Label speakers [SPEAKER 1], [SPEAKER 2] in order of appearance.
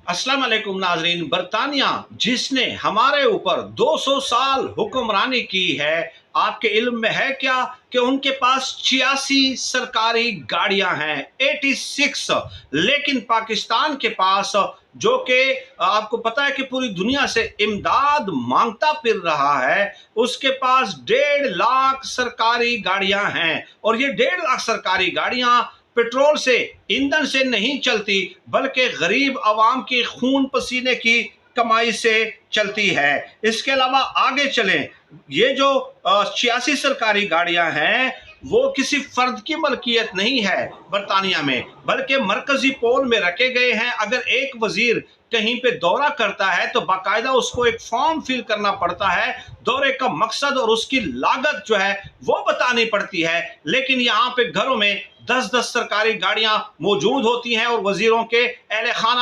[SPEAKER 1] अस्सलाम वालेकुम नाजरीन। बरतानिया जिसने हमारे ऊपर 200 साल हुक्मरानी की है, आपके इल्म में है क्या कि उनके पास 86 सरकारी गाड़ियां हैं, 86। लेकिन पाकिस्तान के पास, जो कि आपको पता है कि पूरी दुनिया से इमदाद मांगता फिर रहा है, उसके पास 1.5 लाख सरकारी गाड़ियां हैं। और ये 1.5 लाख सरकारी गाड़ियां पेट्रोल से, ईंधन से नहीं चलती, बल्कि गरीब आवाम की खून पसीने की कमाई से चलती है। इसके अलावा आगे चलें, ये जो 86 सरकारी गाड़ियां हैं, वो किसी फर्द की मलकियत नहीं है बरतानिया में, बल्कि मरकजी पोल में रखे गए हैं। अगर एक वजीर कहीं पे दौरा करता है तो बाकायदा उसको एक फॉर्म फिल करना पड़ता है, दौरे का मकसद और उसकी लागत जो है वो बतानी पड़ती है। लेकिन यहाँ पे घरों में 10-10 सरकारी गाड़ियां मौजूद होती हैं और वजीरों के अहल खाना